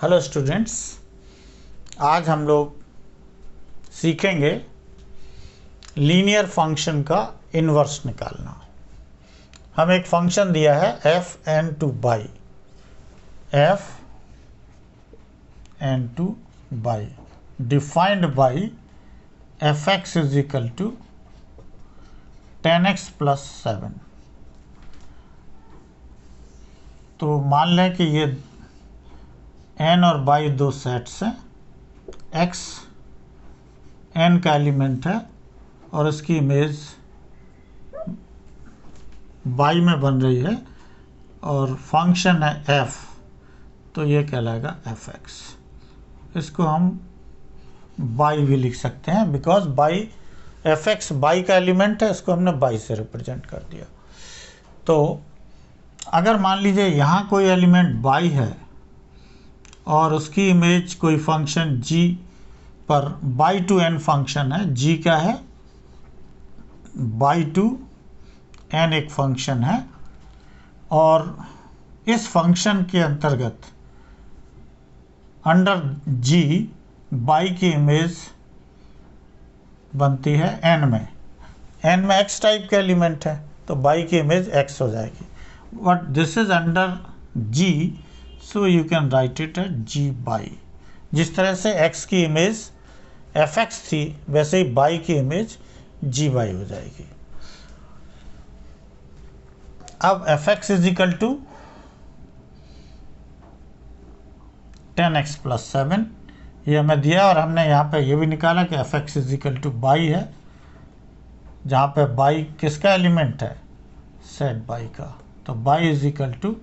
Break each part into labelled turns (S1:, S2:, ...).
S1: Hello students, आज हम लोग सीखेंगे लीनियर फंक्शन का इन्वर्स निकालना। हम एक फंक्शन दिया है F N to Y, F N to Y defined by F X is equal to 10x plus 7। तो मान लें कि ये n और y दो सेट्स हैं, x n का एलिमेंट है और इसकी इमेज y में बन रही है और फंक्शन है f, तो ये कहलाएगा fx। इसको हम y भी लिख सकते हैं बिकॉज y fx y का एलिमेंट है, इसको हमने y से रिप्रेजेंट कर दिया। तो अगर मान लीजिए यहाँ कोई एलिमेंट y है और उसकी इमेज कोई फंक्शन g पर बाई टू n फंक्शन है, g क्या है, बाई टू n एक फंक्शन है और इस फंक्शन के अंतर्गत अंडर g y की इमेज बनती है n में x टाइप के एलिमेंट है तो y की इमेज x हो जाएगी। But this is under g, so you can write it at g Y. जिस तरह से x की इमेज fx थी वैसे ही y की इमेज g बाई हो जाएगी। अब fx is equal to 10x plus 7 ये हमें दिया और हमने यहाँ पे ये भी निकाला कि fx is equal to y है, जहाँ पे y किसका एलिमेंट है, सेट y का। तो y is equal to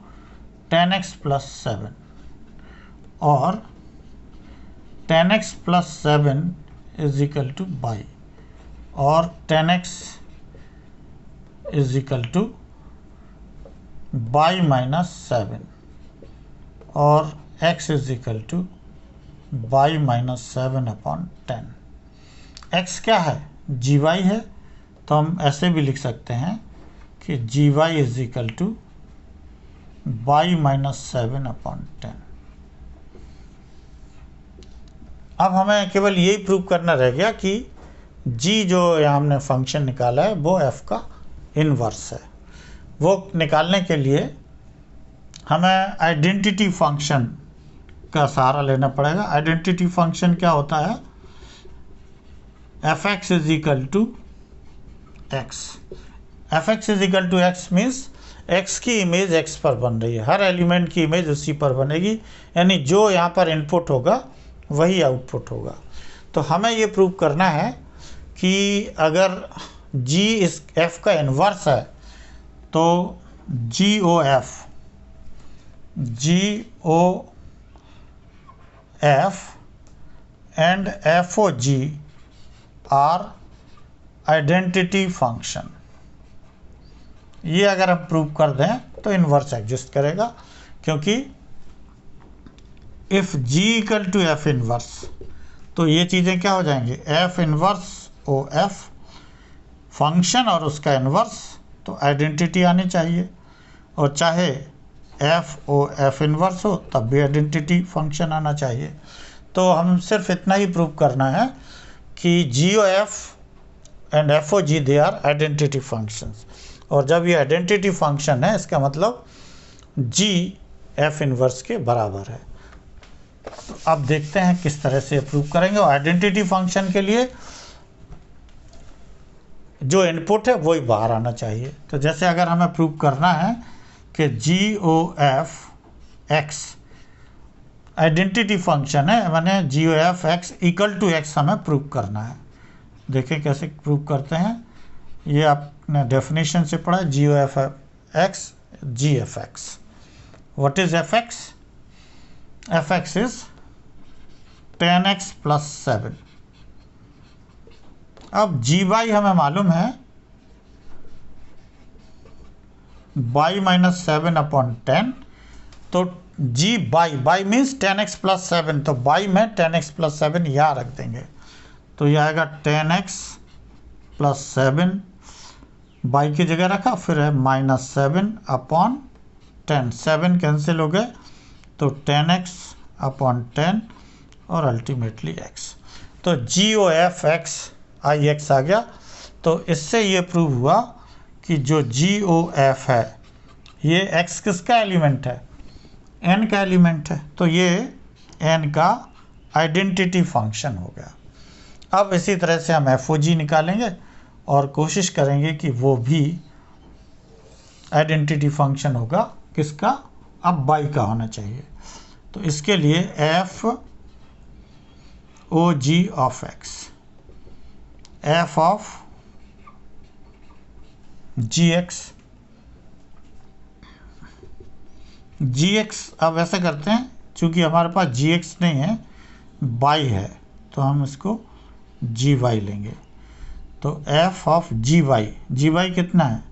S1: 10x plus 7 और 10x plus 7 is equal to y और 10x is equal to y minus 7 और x is equal to y minus 7 upon 10। x क्या है, gy है, तो हम ऐसे भी लिख सकते हैं कि gy is equal to y minus 7 upon 10। अब हमें केवल यही प्रूव करना रह गया कि g जो यहाँ हमने फंक्शन निकाला है वो f का इन्वर्स है। वो निकालने के लिए हमें आइडेंटिटी फंक्शन का सहारा लेना पड़ेगा। आइडेंटिटी फंक्शन क्या होता है, fx is equal to x। fx is equal to x means x की इमेज x पर बन रही है, हर एलिमेंट की इमेज उसी पर बनेगी, यानी जो यहाँ पर इनपुट होगा वही आउटपुट होगा। तो हमें ये प्रूव करना है कि अगर g इस f का इन्वर्स है तो GOF and FOG are identity function. ये अगर हम प्रूव कर दें तो इन्वर्स एग्जिस्ट करेगा, क्योंकि if g equal to f inverse तो ये चीज़ें क्या हो जाएंगी, f इन्वर्स OF फंक्शन और उसका इन्वर्स, तो आइडेंटिटी आनी चाहिए, और चाहे FOF इन्वर्स हो तब भी आइडेंटिटी फंक्शन आना चाहिए। तो हम सिर्फ इतना ही प्रूव करना है कि GOF and FOG they are identity functions, और जब ये आइडेंटिटी फंक्शन है इसका मतलब g f इन्वर्स के बराबर है। तो अब देखते हैं किस तरह से प्रूव करेंगे। और आइडेंटिटी फंक्शन के लिए जो इनपुट है वही बाहर आना चाहिए। तो जैसे अगर हमें प्रूव करना है कि GOF x आइडेंटिटी फंक्शन है, मैंने GOF x equal to x हमें प्रूव करना है। देखिए कैसे प्रूव करते हैं। ये आपने डेफिनेशन से पढ़ा, GOF x GFX। What is fx? fx is 10x plus 7। अब gy हमें मालूम है y माइनस 7 अपॉन 10, तो g by means 10x plus 7, तो y में 10x प्लस 7 यहाँ रख देंगे, तो यह आएगा 10x प्लस 7, y की जगह रखा, फिर है माइनस 7 अपॉन 10, 7 कैंसिल हो गए तो 10x अपॉन 10 और अल्टीमेटली x। तो GOF(x) IX आ गया। तो इससे ये प्रूव हुआ कि जो GOF है ये x किसका एलिमेंट है, n का एलिमेंट है। तो ये n का आइडेंटिटी फंक्शन हो गया। अब इसी तरह से हम FOG निकालेंगे और कोशिश करेंगे कि वो भी आइडेंटिटी फंक्शन होगा किसका, अब बाई का होना चाहिए। तो इसके लिए FOG of x, f of gx अब ऐसा करते हैं, चूंकि हमारे पास gx नहीं है बाई है, तो हम इसको gy लेंगे। तो f ऑफ gy कितना है,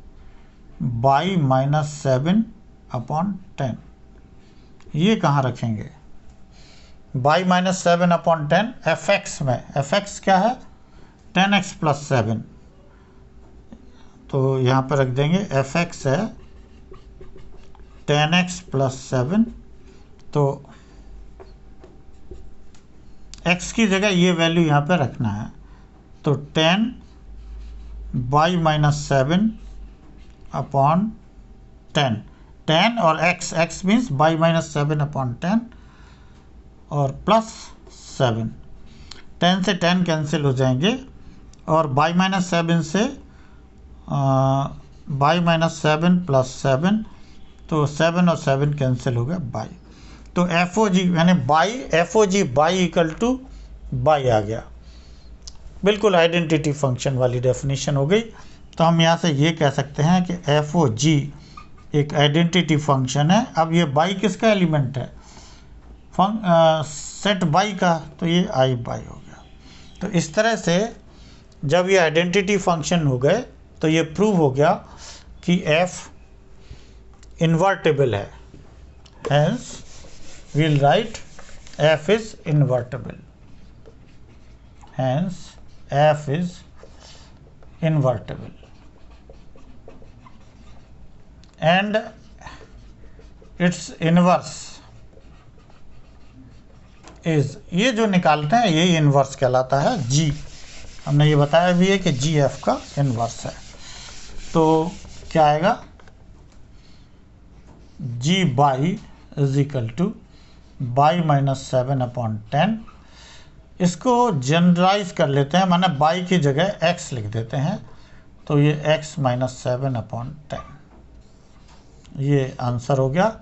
S1: बाई -7 अपॉन 10। ये कहाँ रखेंगे, बाई -7 अपॉन 10 fx में। fx क्या है, 10x + 7। तो यहाँ पर रख देंगे fx है 10x + 7। तो x की जगह ये वैल्यू यहाँ पे रखना है। तो 10 बाई -7 अपॉन 10 और x मीन्स बाई -7 अपॉन 10 और प्लस 7। 10 से 10 कैंसिल हो जाएंगे और बाई -7 से बाई -7 + 7, तो 7 और 7 कैंसिल हो गया बाई। तो FOG यानी y, FOG y equal to y आ गया। बिल्कुल आइडेंटिटी फंक्शन वाली डेफिनेशन हो गई। तो हम यहाँ से ये कह सकते हैं कि FOG एक आइडेंटिटी फंक्शन है। अब ये बाई किसका एलिमेंट है, सेट बाई का, तो ये I बाई हो गया। तो इस तरह से जब ये आइडेंटिटी फंक्शन हो गए तो ये प्रूव हो गया कि f इन्वर्टेबल है। Hence we'll write f is invertible. Hence f is invertible. And its inverse is, ये जो निकालते हैं ये इन्वर्स कहलाता है g। हमने ये बताया भी है कि g f का इन्वर्स है। तो क्या आएगा, g by is equal to by -7 upon 10। इसको जनरलाइज कर लेते हैं, माना बाई की जगह x लिख देते हैं। तो ये x -7 अपॉन 10 ये आंसर हो गया।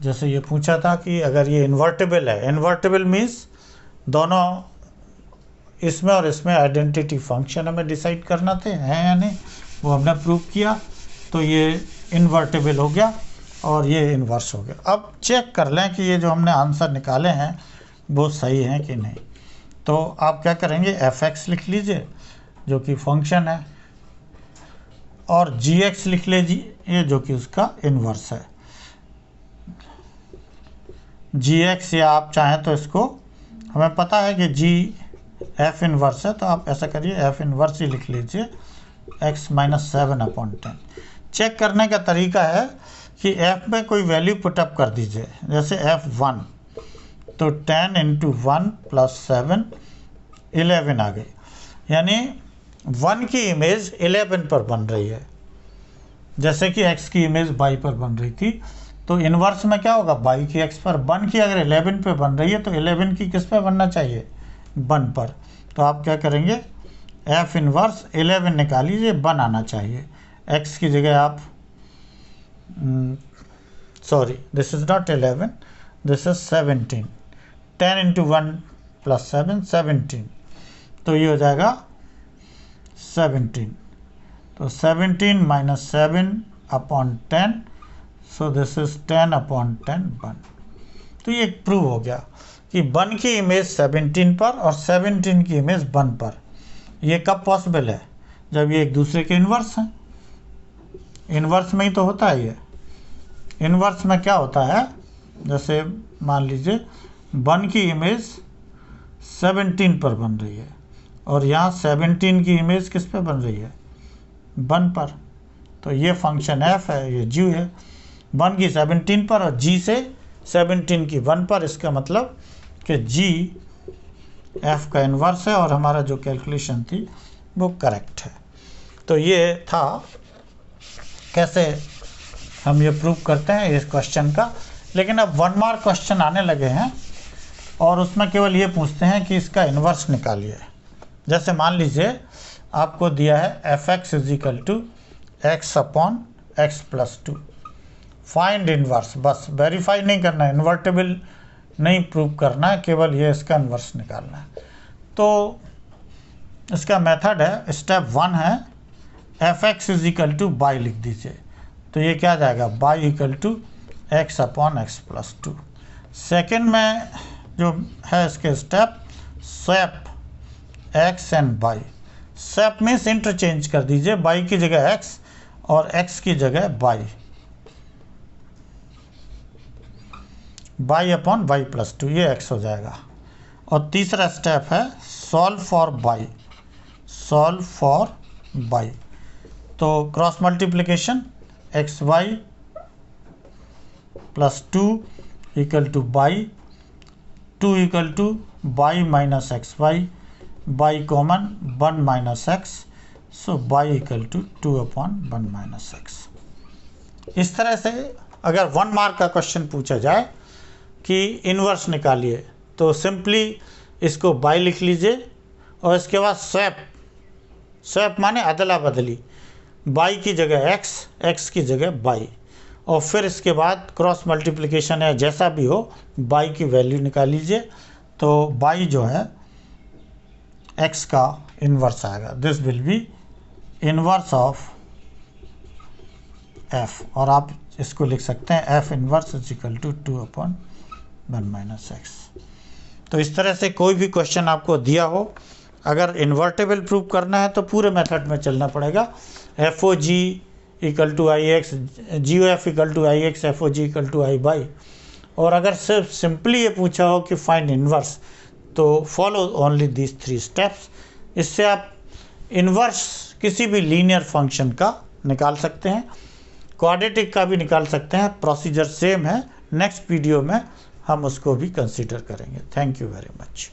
S1: जैसे ये पूछा था कि अगर ये इन्वर्टेबल है, इन्वर्टेबल मीन्स दोनों इसमें और इसमें आइडेंटिटी फंक्शन हमें डिसाइड करना थे हैं या नहीं, वो हमने प्रूव किया। तो ये इन्वर्टेबल हो गया और ये इन्वर्स हो गया। अब चेक कर लें कि ये जो हमने आंसर निकाले हैं वो सही हैं कि नहीं। तो आप क्या करेंगे, fx लिख लीजिए जो कि फंक्शन है, और gx लिख लीजिए जो कि उसका इन्वर्स है। gx, या आप चाहें तो इसको, हमें पता है कि g f इन्वर्स है, तो आप ऐसा करिए f इन्वर्स ही लिख लीजिए x -7 अपॉन 10। चेक करने का तरीका है कि f में कोई वैल्यू पुटअप कर दीजिए, जैसे f1, तो 10 × 1 + 7 11 आ गई। यानी 1 की इमेज 11 पर बन रही है, जैसे कि x की इमेज बाई पर बन रही थी। तो इन्वर्स में क्या होगा, बाई की x पर। 1 की अगर 11 पे बन रही है तो 11 की किस पे बनना चाहिए, 1 पर। तो आप क्या करेंगे, f इन्वर्स 11 निकालिए, 1 आना चाहिए। x की जगह आप sorry, this is not 11, this is 17। 10 × 1 + 7 17, तो ये हो जाएगा 17। तो 17 - 7 upon 10, so this is 10 upon 10 1। तो ये प्रूव हो गया कि 1 की इमेज 17 पर और 17 की इमेज 1 पर। ये कब पॉसिबल है, जब ये एक दूसरे के इन्वर्स हैं। इन्वर्स में ही तो होता है ये। इन्वर्स में क्या होता है, जैसे मान लीजिए 1 की इमेज 17 पर बन रही है और यहाँ 17 की इमेज किस पे बन रही है, 1 पर। तो ये फंक्शन f है, ये g है। 1 की 17 पर और g से 17 की 1 पर, इसका मतलब कि जी एफ का इन्वर्स है और हमारा जो कैलकुलेशन थी वो करेक्ट है। तो ये था कैसे हम ये प्रूव करते हैं इस क्वेश्चन का। लेकिन अब 1 मार्क क्वेश्चन आने लगे हैं और उसमें केवल ये पूछते हैं कि इसका इन्वर्स निकालिए। जैसे मान लीजिए आपको दिया है F X is equal to X upon X plus 2, find inverse. बस वेरीफाई नहीं करना है, इन्वर्टेबल नहीं प्रूव करना है, केवल ये इसका इन्वर्स निकालना है। तो इसका मेथड है, स्टेप 1 है F X is equal to Y लिख दीजिए। तो ये क्या जाएगा, Y equal to X upon X plus 2। Second में जो है इसके step, swap X and Y. Swap means interchange कर दीजिए, बाई की जगह एक्स और एक्स की जगह y, y upon y plus 2, ये एक्स हो जाएगा। और तीसरा स्टेप है solve for y, solve for y. तो cross multiplication x y plus 2 equal to y, 2 equal to y minus x y, y common 1 minus x, so y equal to 2 upon 1 minus x. इस तरह से अगर 1 mark का question पूछा जाए कि inverse निकालिए तो सिंपली इसको बाई लिख लीजिए और इसके बाद स्वैप, स्वैप माने अदला बदली, बाई की जगह एक्स, एक्स की जगह बाई, और फिर इसके बाद क्रॉस मल्टीप्लिकेशन है जैसा भी हो, बाई की वैल्यू निकाल लीजिए। तो बाई जो है एक्स का इन्वर्स आएगा, this will be inverse of F, और आप इसको लिख सकते हैं F inverse is equal to 2 upon 1 minus X. तो इस तरह से कोई भी क्वेश्चन आपको दिया हो, अगर इन्वर्टेबल प्रूव करना है तो पूरे मेथड में चलना पड़ेगा। F O G equal to I X, G O F equal to I X, F O G equal to I Y. और अगर सिर्फ सिंपली ये पूछा हो कि फाइंड इन्वर्स, तो फॉलो ओनली दीज 3 स्टेप्स। इससे आप इन्वर्स किसी भी लीनियर फंक्शन का निकाल सकते हैं, क्वाड्रेटिक का भी निकाल सकते हैं। प्रोसीजर सेम है, नेक्स्ट वीडियो में हम उसको भी कंसीडर करेंगे। Thank you very much.